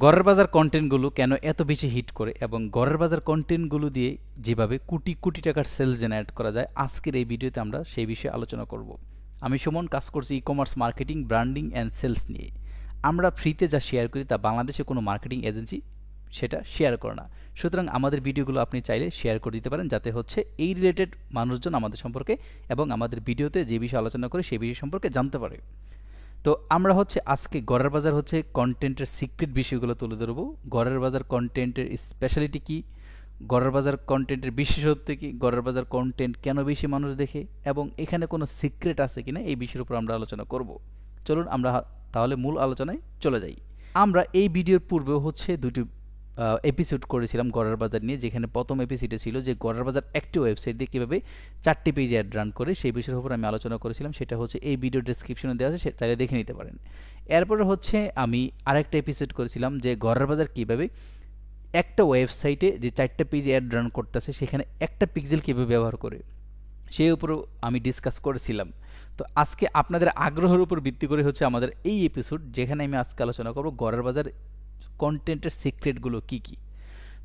ঘরের বাজার কন্টেন্টগুলো কেন এত বেশি হিট করে এবং ঘরের বাজার কন্টেন্টগুলো দিয়ে যেভাবে কোটি কোটি টাকার সেলস জেনারেট করা যায়, আজকের এই ভিডিওতে আমরা সেই বিষয়ে আলোচনা করব। আমি সুমন, কাজ করছি e commerce marketing, branding and sales নিয়ে। আমরা ফ্রিতে যা শেয়ার করি তা বাংলাদেশে কোনো মার্কেটিং এজেন্সি সেটা শেয়ার করে না। সুতরাং আমাদের ভিডিওগুলো আপনি চাইলে শেয়ার করে দিতে পারেন, যাতে হচ্ছে এই রিলেটেড মানুষজন আমাদের সম্পর্কে এবং আমাদের ভিডিওতে যে বিষয়ে আলোচনা করে সেই বিষয় সম্পর্কে জানতে পারে। তো আমরা হচ্ছে আজকে ঘরের বাজার হচ্ছে কন্টেন্টের সিক্রেট বিষয়গুলো তুলে ধরবো। ঘরের বাজার কন্টেন্টের স্পেশালিটি কী, ঘরের বাজার কন্টেন্টের বিশেষত্ব কী, ঘরের বাজার কন্টেন্ট কেন বেশি মানুষ দেখে এবং এখানে কোনো সিক্রেট আছে কিনা, এই বিষয়ের উপর আমরা আলোচনা করব। চলুন আমরা তাহলে মূল আলোচনায় চলে যাই। আমরা এই ভিডিওর পূর্বেও হচ্ছে দুটি এপিসোড করেছিলাম ঘরের বাজার নিয়ে, যেখানে প্রথম এপিসোডে ছিল যে ঘরের বাজার একটি ওয়েবসাইট দিয়ে কীভাবে 4টি পেজে অ্যাড রান করে, সেই বিষয়ের উপর আমি আলোচনা করেছিলাম। সেটা হচ্ছে এই ভিডিও ডেসক্রিপশনে দেওয়া আছে, চাইলে দেখে নিতে পারেন। এরপরে হচ্ছে আমি আরেকটা এপিসোড করেছিলাম যে ঘরের বাজার কীভাবে একটা ওয়েবসাইটে যে 4টা পেজে অ্যাড রান করতেছে সেখানে একটা পিক্সেল কীভাবে ব্যবহার করে, সেই উপরও আমি ডিসকাস করেছিলাম। তো আজকে আপনাদের আগ্রহের উপর ভিত্তি করে হচ্ছে আমাদের এই এপিসোড, যেখানে আমি আজকে আলোচনা করব ঘরের বাজার কন্টেন্টের সিক্রেটগুলো কী কী।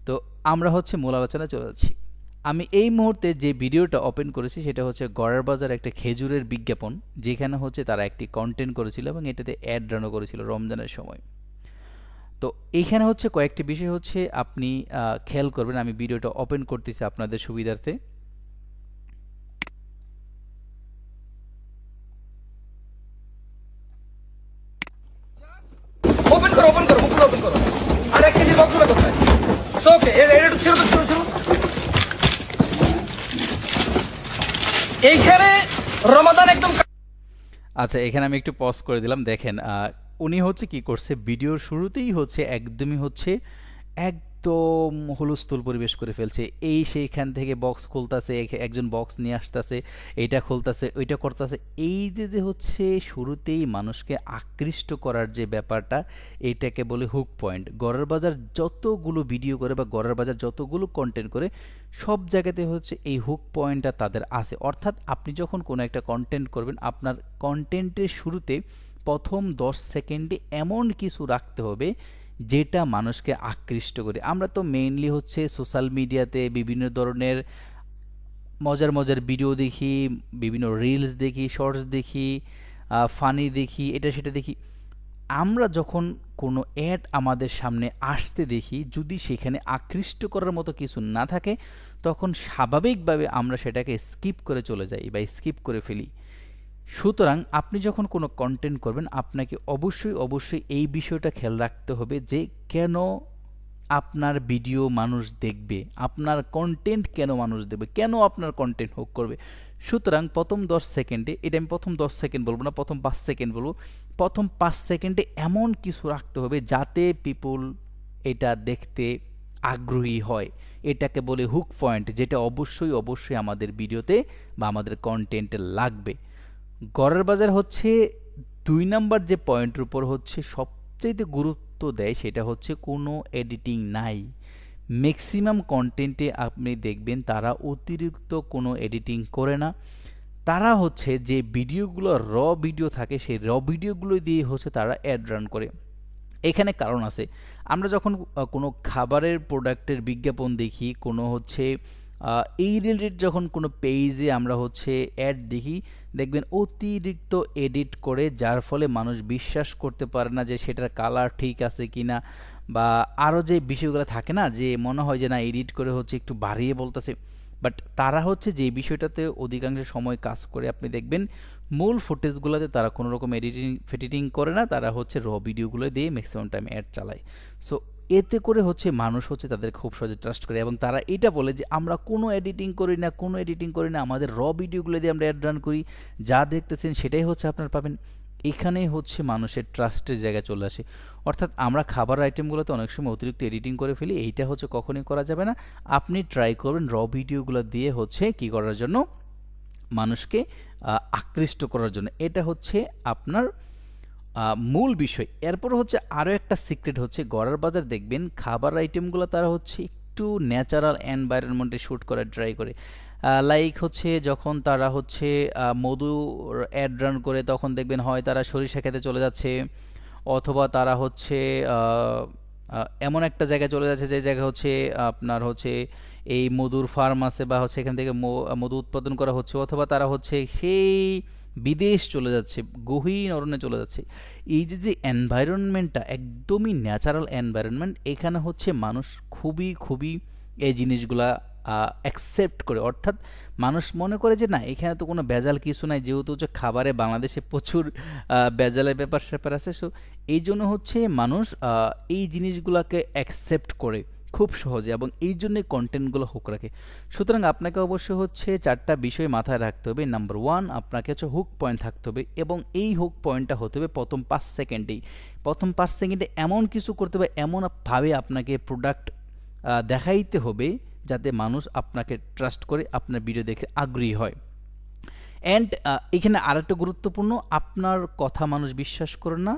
তো আমরা হচ্ছে মূল আলোচনায় চলে যাচ্ছি। আমি এই মুহূর্তে যে ভিডিওটা ওপেন করেছি সেটা হচ্ছে ঘরের বাজার একটা খেজুরের বিজ্ঞাপন, যেখানে হচ্ছে তারা একটি কন্টেন্ট করেছিল এবং এটাতে অ্যাড রানও করেছিল রমজানের সময়। তো এইখানে হচ্ছে কয়েকটি বিষয় হচ্ছে আপনি খেয়াল করবেন। আমি ভিডিওটা ওপেন করতেছি আপনাদের সুবিধার্থে। ওপেন করো মুখগুলো ওপেন করো। আর 1 কেজির বক্সগুলো কোথায়? সো ওকে, এটা একটু ছিল তো শুরু। এইখানে রমাদান একদম। আচ্ছা, এখানে আমি একটু পজ করে দিলাম। দেখেন উনি হচ্ছে কি করছে, ভিডিওর শুরুতেই হচ্ছে একদমই হচ্ছে একদম হুলস্থুল পরিবেশ করে ফেলছে। এই সেইখান থেকে বক্স খুলতাছে, একজন বক্স নিয়ে আসতেছে, এইটা খুলতাছে, ওইটা করতেছে। এই যে হচ্ছে শুরুতেই মানুষকে আকৃষ্ট করার যে ব্যাপারটা, এইটাকে বলে হুক পয়েন্ট। ঘরের বাজার যতগুলো ভিডিও করে বা ঘরের বাজার যতগুলো কন্টেন্ট করে, সব জায়গাতে হচ্ছে এই হুক পয়েন্টটা তাদের আছে। অর্থাৎ আপনি যখন কোনো একটা কন্টেন্ট করবেন, আপনার কন্টেন্টের শুরুতে প্রথম 10 সেকেন্ডে এমন কিছু রাখতে হবে যেটা মানুষকে আকৃষ্ট করে। আমরা তো মেইনলি হচ্ছে সোশ্যাল মিডিয়াতে বিভিন্ন ধরনের মজার মজার ভিডিও দেখি, বিভিন্ন রিলস দেখি, শর্টস দেখি, ফানি দেখি, এটা সেটা দেখি। আমরা যখন কোনো অ্যাড আমাদের সামনে আসতে দেখি, যদি সেখানে আকৃষ্ট করার মতো কিছু না থাকে, তখন স্বাভাবিকভাবে আমরা সেটাকে স্কিপ করে চলে যাই বা স্কিপ করে ফেলি। সুতরাং আপনি যখন কোনো কন্টেন্ট করবেন, আপনাকে অবশ্যই এই বিষয়টা খেয়াল রাখতে হবে যে কেন আপনার ভিডিও মানুষ দেখবে, আপনার কন্টেন্ট কেন মানুষ দেখবে, কেন আপনার কন্টেন্ট হোক করবে। সুতরাং প্রথম 10 সেকেন্ডে, এটা আমি প্রথম 10 সেকেন্ড বলবো না, প্রথম 5 সেকেন্ড বলবো, প্রথম 5 সেকেন্ডে এমন কিছু রাখতে হবে যাতে পিপুল এটা দেখতে আগ্রহী হয়। এটাকে বলে হুক পয়েন্ট, যেটা অবশ্যই আমাদের ভিডিওতে বা আমাদের কন্টেন্টে লাগবে। ঘরের বাজার হচ্ছে 2 নাম্বার যে পয়েন্টের উপর হচ্ছে সবচাইতে গুরুত্ব দেয়, সেটা হচ্ছে কোনো এডিটিং নাই। ম্যাক্সিমাম কন্টেন্টে আপনি দেখবেন তারা অতিরিক্ত কোনো এডিটিং করে না। তারা হচ্ছে যে ভিডিওগুলো ভিডিও থাকে, সেই ভিডিওগুলো দিয়ে হচ্ছে তারা অ্যাড রান করে। এখানে কারণ আছে। আমরা যখন কোনো খাবারের প্রোডাক্টের বিজ্ঞাপন দেখি, কোনো হচ্ছে এই রিলেটেড যখন কোনো পেজে আমরা হচ্ছে অ্যাড দেখি, দেখবেন অতিরিক্ত এডিট করে, যার ফলে মানুষ বিশ্বাস করতে পারে না যে সেটার কালার ঠিক আছে কিনা, বা আরও যে বিষয়গুলো থাকে না, যে মনে হয় যে না এডিট করে হচ্ছে একটু বাড়িয়ে বলতেছে। বাট তারা হচ্ছে যে বিষয়টাতে অধিকাংশ সময় কাজ করে, আপনি দেখবেন মূল ফুটেজগুলোতে তারা কোনো রকম ফেডিটিং করে না, তারা হচ্ছে ভিডিওগুলো দিয়ে ম্যাক্সিমাম টাইম অ্যাড চালায়। সো এতে করে হচ্ছে মানুষ হচ্ছে তাদের খুব সহজে ট্রাস্ট করে, এবং তারা এটা বলে যে আমরা কোনো এডিটিং করি না, আমাদের ভিডিওগুলো দিয়ে আমরা অ্যাড রান করি, যা দেখতেছেন সেটাই হচ্ছে আপনারা পাবেন। এখানেই হচ্ছে মানুষের ট্রাস্টের জায়গায় চলে আসে। অর্থাৎ আমরা খাবার আইটেমগুলোতে অনেক সময় অতিরিক্ত এডিটিং করে ফেলি, এইটা হচ্ছে কখনোই করা যাবে না। আপনি ট্রাই করবেন ভিডিওগুলো দিয়ে হচ্ছে কি করার জন্য, মানুষকে আকৃষ্ট করার জন্য। এটা হচ্ছে আপনার মূল বিষয়। এরপর হচ্ছে আরও একটা সিক্রেট হচ্ছে, ঘরের বাজার দেখবেন খাবার আইটেমগুলো তারা হচ্ছে একটু ন্যাচারাল এনভায়রনমেন্টে শ্যুট করার ট্রাই করে। লাইক হচ্ছে যখন তারা হচ্ছে মধু অ্যাড রান করে, তখন দেখবেন হয় তারা সরিষা খেতে চলে যাচ্ছে, অথবা তারা হচ্ছে এমন একটা জায়গায় চলে যাচ্ছে যে জায়গা হচ্ছে আপনার হচ্ছে এই মধুর ফার্ম আছে বা হচ্ছে এখান থেকে মধু উৎপাদন করা হচ্ছে, অথবা তারা হচ্ছে সেই বিদেশ চলে যাচ্ছে, গহীন অরণ্যে চলে যাচ্ছে। এই যে যে এনভায়রনমেন্টটা একদমই ন্যাচারাল এনভায়রনমেন্ট, এখানে হচ্ছে মানুষ খুবই খুবই এই জিনিসগুলা অ্যাকসেপ্ট করে, অর্থাৎ মানুষ মনে করে যে না এখানে তো কোনো ভেজাল কিছু নাই, যেহেতু হচ্ছে খাবারে বাংলাদেশে প্রচুর ভেজালের ব্যাপার স্যাপার আছে। সো এই জন্য হচ্ছে মানুষ এই জিনিসগুলোকে অ্যাকসেপ্ট করে খুব সহজে, এবং এই জন্যই কন্টেন্টগুলো হুক রাখে। সুতরাং আপনাকে অবশ্যই হচ্ছে 4টা বিষয় মাথায় রাখতে হবে। নাম্বার 1, আপনাকে হচ্ছে হুক পয়েন্ট থাকতে হবে, এবং এই হুক পয়েন্টটা হতে হবে প্রথম 5 সেকেন্ডেই। প্রথম 5 সেকেন্ডে এমন কিছু করতে হবে, এমনভাবে আপনাকে প্রোডাক্ট দেখাইতে হবে যাতে মানুষ আপনাকে ট্রাস্ট করে, আপনার ভিডিও দেখে আগ্রহী হয়। অ্যান্ড এখানে আরেকটা গুরুত্বপূর্ণ, আপনার কথা মানুষ বিশ্বাস করে না,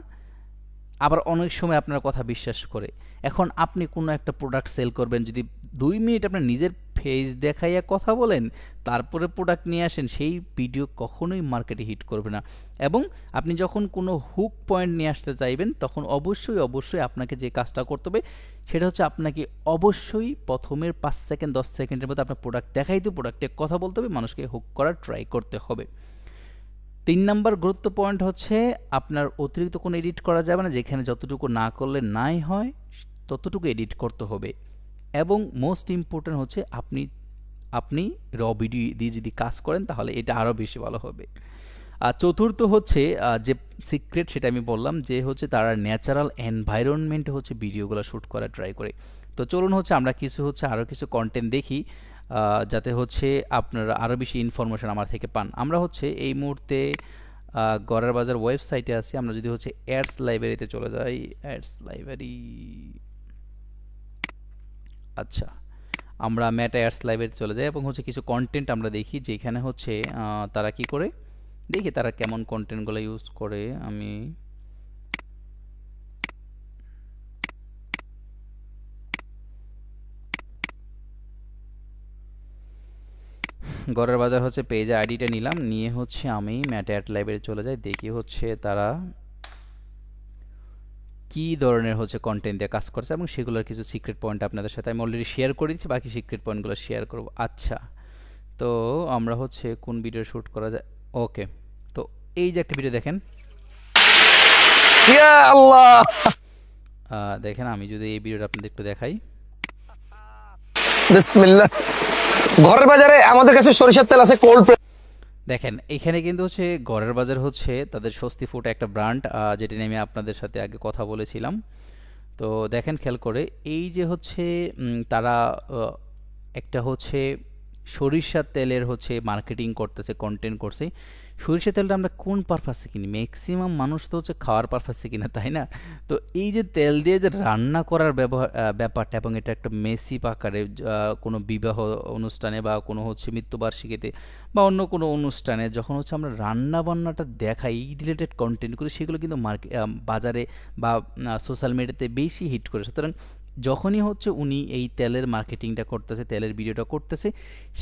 আবার অনেক সময় আপনার কথা বিশ্বাস করে। এখন আপনি কোনো একটা প্রোডাক্ট সেল করবেন, যদি 2 মিনিট আপনার নিজের ফেস দেখাইয়া কথা বলেন, তারপরে প্রোডাক্ট নিয়ে আসেন, সেই ভিডিও কখনোই মার্কেটে হিট করবে না। এবং আপনি যখন কোনো হুক পয়েন্ট নিয়ে আসতে চাইবেন, তখন অবশ্যই অবশ্যই আপনাকে যে কাজটা করতে হবে সেটা হচ্ছে আপনাকে অবশ্যই প্রথমের 5 সেকেন্ড 10 সেকেন্ডের মধ্যে আপনার প্রোডাক্ট দেখাইতে, প্রোডাক্টে কথা বলতে হবে, মানুষকে হুক করার ট্রাই করতে হবে। 3 নাম্বার গুরুত্ব পয়েন্ট হচ্ছে আপনার অতিরিক্ত কোনো এডিট করা যাবে না, যেখানে যতটুকু না করলে নাই হয় ততটুকু এডিট করতে হবে। এবং মোস্ট ইম্পর্ট্যান্ট হচ্ছে আপনি র ভিডিও দিয়ে যদি কাজ করেন তাহলে এটা আরও বেশি ভালো হবে। আর চতুর্থ হচ্ছে যে সিক্রেট, সেটা আমি বললাম যে হচ্ছে তারা ন্যাচারাল এনভায়রনমেন্টে হচ্ছে ভিডিওগুলো শ্যুট করার ট্রাই করে। তো চলুন হচ্ছে আমরা আরও কিছু কন্টেন্ট দেখি, যাতে হচ্ছে আপনারা আরও বেশি ইনফরমেশন আমার থেকে পান। আমরা হচ্ছে এই মুহূর্তে গড়ের বাজার ওয়েবসাইটে আছি। আমরা যদি হচ্ছে অ্যাডস লাইব্রেরিতে চলে যাই, অ্যাডস লাইব্রেরি, আচ্ছা আমরা মেটা অ্যাডস লাইব্রেরিতে চলে যাই এবং হচ্ছে কিছু কন্টেন্ট আমরা দেখি, যেখানে হচ্ছে তারা কি করে, দেখি তারা কেমন কন্টেন্টগুলো ইউজ করে। আমি গড়ের বাজার হচ্ছে পেজে আইডিটা নিলাম, নিয়ে হচ্ছে আমি মেটা অ্যাড লাইব্রেরি চলে যাই, দেখি হচ্ছে তারা কি ধরনের হচ্ছে কন্টেন্ট দিয়ে কাজ করছে, এবং সেগুলোর কিছু সিক্রেট পয়েন্ট আপনাদের সাথে আমি অলরেডি শেয়ার করে দিচ্ছি, বাকি সিক্রেট পয়েন্টগুলো শেয়ার করব। আচ্ছা, তো আমরা হচ্ছে কোন ভিডিও শ্যুট করা যায়, ওকে, তো এই যে একটা ভিডিও দেখেন, ইয়া আল্লাহ, দেখেন আমি যদি এই ভিডিওটা আপনাদের একটু দেখাই, বিসমিল্লাহ। ঘরের বাজারে আমাদের কাছে সরিষার তেল আছে কোল্ড। দেখেন এখানে কিন্তু হচ্ছে গড়ের বাজার হচ্ছে তাদের স্বস্তি ফুড একটা ব্র্যান্ড, যেটা নিয়ে আমি আপনাদের সাথে আগে কথা বলেছিলাম। তো দেখেন খেয়াল করে, এই যে হচ্ছে তারা একটা হচ্ছে সরিষার তেলের হচ্ছে মার্কেটিং করতেছে, কন্টেন্ট করছে। সরিষার তেলটা আমরা কোন পারপাসে কিনি? ম্যাক্সিমাম মানুষ তো হচ্ছে খাওয়ার পারপাসে কিনা, তাই না? তো এই যে তেল দিয়ে যে রান্না করার ব্যাপারটা, এবং এটা একটা মেসিভ আকারে কোনো বিবাহ অনুষ্ঠানে বা কোনো হচ্ছে মৃত্যুবার্ষিকীতে বা অন্য কোনো অনুষ্ঠানে যখন হচ্ছে আমরা রান্না বান্নাটা দেখাই, এই রিলেটেড কন্টেন্ট করি, সেগুলো কিন্তু বাজারে বা সোশ্যাল মিডিয়াতে বেশি হিট করে। সুতরাং যখনই হচ্ছে উনি এই তেলের মার্কেটিংটা করতেছে, তেলের ভিডিওটা করতেছে,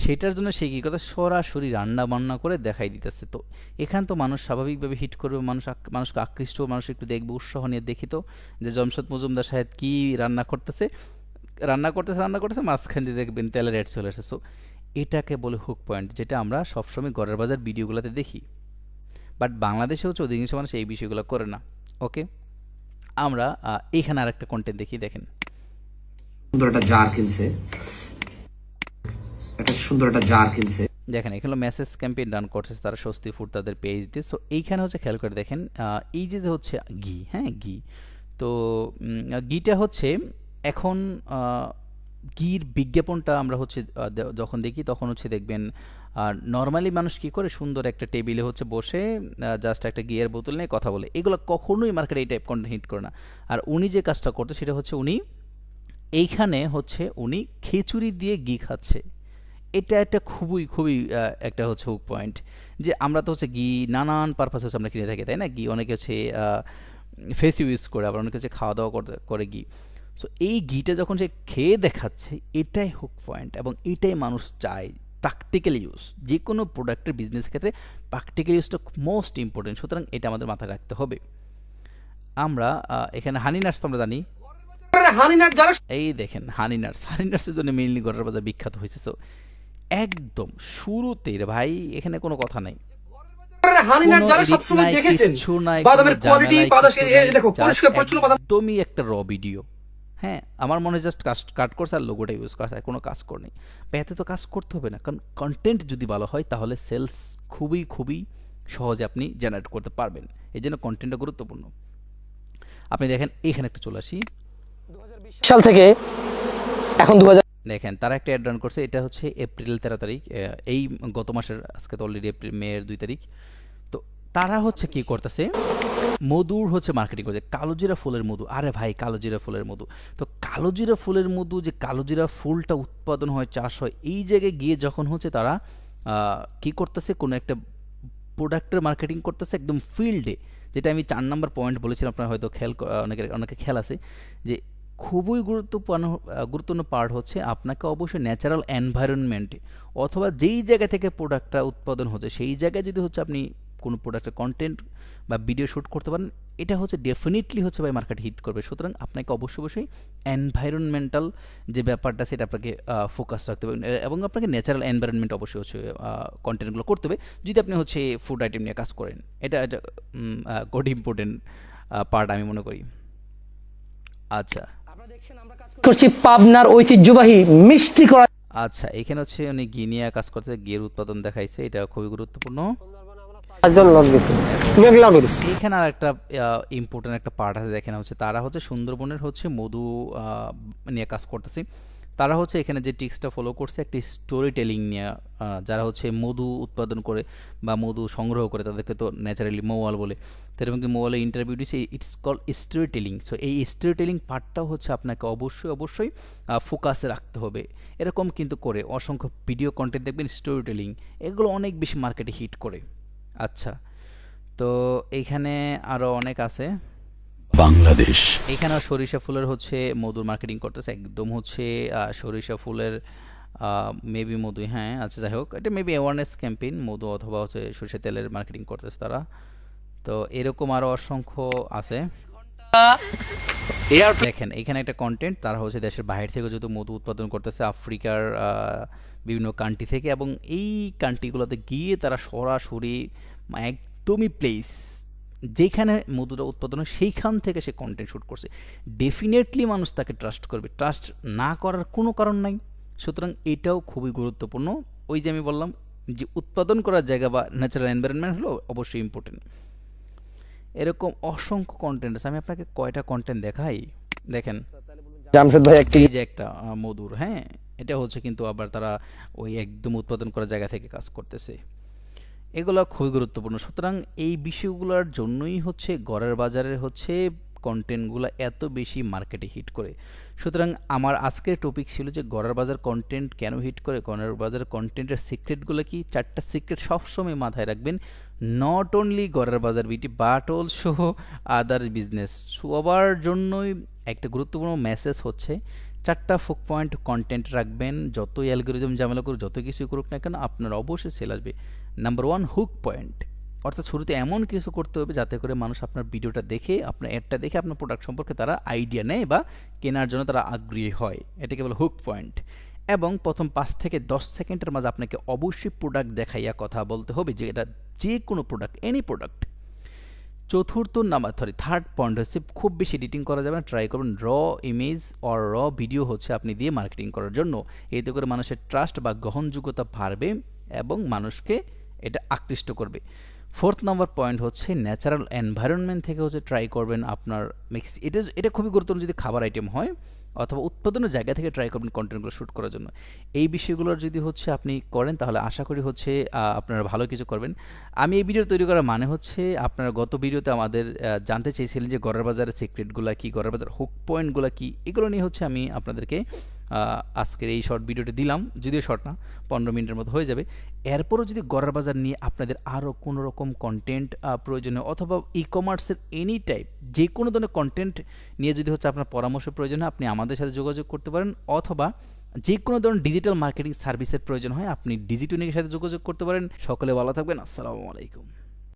সেটার জন্য সে কী করতে, সরাসরি রান্না বান্না করে দেখাই দিতেছে। তো এখান তো মানুষ স্বাভাবিকভাবে হিট করবে, মানুষকে আকৃষ্ট, মানুষ একটু দেখবে, উৎসাহ নিয়ে দেখি তো যে জমশেদ মজুমদার সাহেব কী রান্না করতেছে, মাঝখান দিয়ে দেখবেন তেলের অ্যাড চলে আসে। সো এটাকে বলে হুক পয়েন্ট, যেটা আমরা সবসময় ঘরের বাজার ভিডিওগুলোতে দেখি, বাট বাংলাদেশে হচ্ছে অধিকাংশ মানুষ এই বিষয়গুলো করে না। ওকে, আমরা এখানে আরেকটা কন্টেন্ট দেখি, দেখেন সুন্দর একটা জার কিনছে, দেখেন এখানে মেসেজ ক্যাম্পেইন রান করছে তারা স্বস্তি ফুড তাদের পেজ দিয়ে। সো এইখানে হচ্ছে খেয়াল করে দেখেন, এই যে হচ্ছে ঘি, হ্যাঁ ঘি, তো ঘিটা হচ্ছে এখন ঘির বিজ্ঞাপনটা আমরা হচ্ছে যখন দেখি তখন হচ্ছে দেখবেন নর্মালি মানুষ কি করে, সুন্দর একটা টেবিলে হচ্ছে বসে জাস্ট একটা ঘিয়ের বোতল নিয়ে কথা বলে, এগুলো কখনোই মার্কেটে এই টাইপ কন্টেন্ট হিট করে না। আর উনি যে কাজটা করতো সেটা হচ্ছে এইখানে হচ্ছে উনি খিচুড়ি দিয়ে ঘি খাচ্ছে। এটা একটা খুবই খুবই একটা হচ্ছে হুক পয়েন্ট, যে আমরা তো হচ্ছে ঘি নানান পারপাস হচ্ছে আমরা কিনে থাকি, তাই না? ঘি অনেকে হচ্ছে ফেস ইউজ করে, আবার অনেকে হচ্ছে খাওয়া দাওয়া করে ঘি। সো এই ঘিটা যখন সে খেয়ে দেখাচ্ছে, এটাই হুক পয়েন্ট, এবং এটাই মানুষ চায়। প্র্যাকটিক্যাল ইউজ, যে কোনো প্রোডাক্টের বিজনেসের ক্ষেত্রে প্র্যাকটিক্যাল ইউজটা মোস্ট ইম্পর্টেন্ট, সুতরাং এটা আমাদের মাথায় রাখতে হবে। আমরা এখানে হানি নাটস তো আমরা জানি, হানিনাট যারা এই দেখেন হানিনাটসের জন্য মেইনলি গড়ের বাজার বিখ্যাত হয়েছে। সো একদম শুরুতেই রে ভাই, এখানে কোনো কথা নাই, হানিনাট কোনো যারা edit সবসময় নাই, দেখেছেন কিচ্ছু নাই, বাদামের কোনো কোয়ালিটি ঝামেলা, বাদাম কিচ্ছু এই নাই, দেখো just পরিষ্কার পরিচ্ছন্ন বাদাম একদমই একটা র ভিডিও। হ্যাঁ, আমার মনে হয় জাস্ট কাট করছে আর লোগোটা ইউজ করছে, আর কোনো কাজ করেনি। বা এতে তো কাজ করতে হবে না, কারণ কন্টেন্ট যদি ভালো হয় তাহলে সেলস খুবই খুবই সহজে আপনি জেনারেট করতে পারবেন। এই জন্য কন্টেন্টটা গুরুত্বপূর্ণ। আপনি দেখেন এখানে একটা চলে আসি, সাল থেকে এখন 2000 দেখেন তারা একটা অ্যাড রান করছে, এটা হচ্ছে এপ্রিল 13 তারিখ, এই গত মাসের, আজকে তো অলরেডি মেয়ের 2 তারিখ। তো তারা হচ্ছে কি করতেছে, মধুর হচ্ছে মার্কেটিং করছে, কালোজিরা ফুলের মধু। আরে ভাই, কালোজিরা ফুলের মধু, তো কালোজিরা ফুলের মধু, যে কালোজিরা ফুলটা উৎপাদন হয়, চাষ হয়, এই জায়গায় গিয়ে যখন হচ্ছে তারা কি করতেছে, কোনো একটা প্রোডাক্টের মার্কেটিং করতেছে একদম ফিল্ডে। যেটা আমি 4 নম্বর পয়েন্ট বলেছিলাম, আপনারা হয়তো অনেকে খেয়াল আছে যে খুবই গুরুত্বপূর্ণ পার্ট হচ্ছে আপনাকে অবশ্যই ন্যাচারাল এনভায়রনমেন্টে অথবা যেই জায়গা থেকে প্রোডাক্টটা উৎপাদন হচ্ছে সেই জায়গায় যদি হচ্ছে আপনি কোনো প্রোডাক্টের কন্টেন্ট বা ভিডিও শ্যুট করতে পারেন, এটা হচ্ছে ডেফিনেটলি হচ্ছে ভাই মার্কেট হিট করবে। সুতরাং আপনাকে অবশ্যই এনভায়রনমেন্টাল যে ব্যাপারটা সেটা আপনাকে ফোকাস রাখতে হবে, এবং আপনাকে ন্যাচারাল এনভায়রনমেন্ট অবশ্যই হচ্ছে কন্টেন্টগুলো করতে হবে যদি আপনি হচ্ছে ফুড আইটেম নিয়ে কাজ করেন। এটা গুড ইম্পর্টেন্ট পার্ট আমি মনে করি। আচ্ছা করছি পাবনার ঐতিহ্যবাহী মিষ্টি করা। আচ্ছা, এখানে হচ্ছে উনি ঘি নিয়ে কাজ করছে, ঘিয়ের উৎপাদন দেখাইছে, এটা খুবই গুরুত্বপূর্ণ। এখানে আর একটা ইম্পর্টেন্ট একটা পার্ট আছে, দেখেন হচ্ছে তারা হচ্ছে সুন্দরবনের হচ্ছে মধু নিয়ে কাজ করতেছে। তারা হচ্ছে এখানে যে টিক্সটা ফলো করছে একটা স্টোরি টেলিং নিয়ে, যারা হচ্ছে মধু উৎপাদন করে বা মধু সংগ্রহ করে তাদেরকে তো ন্যাচারালি মৌয়াল বলে, তো এরকম কি মৌয়ালে ইন্টারভিউ দিচ্ছে, it's call story telling. So এই স্টোরি টেলিং পার্টটাও হচ্ছে আপনাকে অবশ্যই ফোকাসে রাখতে হবে। এরকম কিন্তু করে অসংখ্য ভিডিও কন্টেন্ট দেখবেন স্টোরি টেলিং, এগুলো অনেক বেশি মার্কেটে হিট করে। আচ্ছা, তো এইখানে আরও অনেক আছে। বাংলাদেশ এখানেও সরিষা ফুলের হচ্ছে মধুর মার্কেটিং করতেছে, একদম হচ্ছে সরিষা ফুলের মেবি মধু, হ্যাঁ আচ্ছা যাই হোক, এটা মেবি অ্যাওয়ারনেস ক্যাম্পেইন মধু অথবা হচ্ছে সরিষা তেলের মার্কেটিং করতেছে তারা। তো এরকম আরও অসংখ্য আছে। দেখেন এখানে একটা কন্টেন্ট, তারা হচ্ছে দেশের বাইরে থেকে যেহেতু মধু উৎপাদন করতেছে আফ্রিকার বিভিন্ন কান্ট্রি থেকে, এবং এই কান্ট্রিগুলোতে গিয়ে তারা সরাসরি একদমই প্লেস যেখানে মধুটা উৎপাদন হয় সেইখান থেকে সে কন্টেন্ট শ্যুট করছে। ডেফিনেটলি মানুষ তাকে ট্রাস্ট করবে, ট্রাস্ট না করার কোনো কারণ নাই। সুতরাং এটাও খুবই গুরুত্বপূর্ণ। ওই যে আমি বললাম যে উৎপাদন করার জায়গা বা ন্যাচারাল এনভায়রনমেন্ট হলো অবশ্যই ইম্পর্টেন্ট। এরকম অসংখ্য কন্টেন্ট আছে, আমি আপনাকে কয়টা কন্টেন্ট দেখাই। দেখেন জামশেদ ভাই একটি এই যে একটা মধুর, হ্যাঁ এটা হচ্ছে কিন্তু আবার তারা ওই একদম উৎপাদন করার জায়গা থেকে কাজ করতেছে, এগুলো খুবই গুরুত্বপূর্ণ। সুতরাং এই বিষয়গুলোর জন্যই হচ্ছে গড়ের বাজারের হচ্ছে কন্টেন্টগুলো এত বেশি মার্কেটে হিট করে। সুতরাং আমার আজকের টপিক ছিল যে গড়ের বাজার কন্টেন্ট কেন হিট করে, গড়ের বাজার কন্টেন্টের সিক্রেটগুলো কি, 4টা সিক্রেট সবসময় মাথায় রাখবেন। নট অনলি গড়ের বাজার বিটি বাট অলসো আদার বিজনেস, সবার জন্যই একটা গুরুত্বপূর্ণ মেসেজ হচ্ছে 4টা ফোক পয়েন্ট কন্টেন্ট রাখবেন। যতই অ্যালগোরিদম ঝামেলা করুক, যত কিছুই করুক না কেন, আপনার অবশ্যই সেল আসবে। নাম্বার 1 হুক পয়েন্ট, অর্থাৎ শুরুতে এমন কিছু করতে হবে যাতে করে মানুষ আপনার ভিডিওটা দেখে, আপনার অ্যাডটা দেখে আপনার প্রোডাক্ট সম্পর্কে তারা আইডিয়া নেয় বা কেনার জন্য তারা আগ্রহী হয়, এটাকে বলে হুক পয়েন্ট। এবং প্রথম 5 থেকে 10 সেকেন্ডের মাঝে আপনাকে অবশ্যই প্রোডাক্ট দেখাইয়া কথা বলতে হবে, যে এটা যে কোনো product, any product. Third point হচ্ছে খুব বেশি এডিটিং করা যাবে না, ট্রাই করবেন র ইমেজ অর র ভিডিও হচ্ছে আপনি দিয়ে মার্কেটিং করার জন্য, এতে করে মানুষের ট্রাস্ট বা গ্রহণযোগ্যতা বাড়বে এবং মানুষকে এটা আকৃষ্ট করবে। 4th নম্বর পয়েন্ট হচ্ছে ন্যাচারাল এনভায়রনমেন্ট থেকে হচ্ছে ট্রাই করবেন আপনার মিক্স, এটা খুবই গুরুত্বপূর্ণ যদি খাবার আইটেম হয়, অথবা উৎপাদনের জায়গা থেকে ট্রাই করবেন কন্টেন্টগুলো শ্যুট করার জন্য। এই বিষয়গুলোর যদি হচ্ছে আপনি করেন তাহলে আশা করি হচ্ছে আপনারা ভালো কিছু করবেন। আমি এই ভিডিও তৈরি করার মানে হচ্ছে আপনারা গত ভিডিওতে আমাদের জানতে চেয়েছিলেন যে গড়ের বাজারের সিক্রেটগুলো কী, গড়ের বাজার হুক পয়েন্টগুলো কী, এগুলো নিয়ে হচ্ছে আমি আপনাদেরকে আজকের এই শর্ট ভিডিওটি দিলাম, যদিও শর্ট না, 15 মিনিটের মতো হয়ে যাবে। এরপরও যদি গড়ের বাজার নিয়ে আপনাদের আরও কোনো রকম কন্টেন্ট প্রয়োজনীয়, অথবা ই কমার্সের এনি টাইপ যে কোনো ধরনের কন্টেন্ট নিয়ে যদি হচ্ছে আপনার পরামর্শের প্রয়োজন হয়, আপনি আমাদের সাথে যোগাযোগ করতে পারেন, অথবা যে কোনো ধরনের ডিজিটাল মার্কেটিং সার্ভিসের প্রয়োজন হয় আপনি ডিজিটনিকের সাথে যোগাযোগ করতে পারেন। সকলে ভালো থাকবেন, আসসালামু আলাইকুম।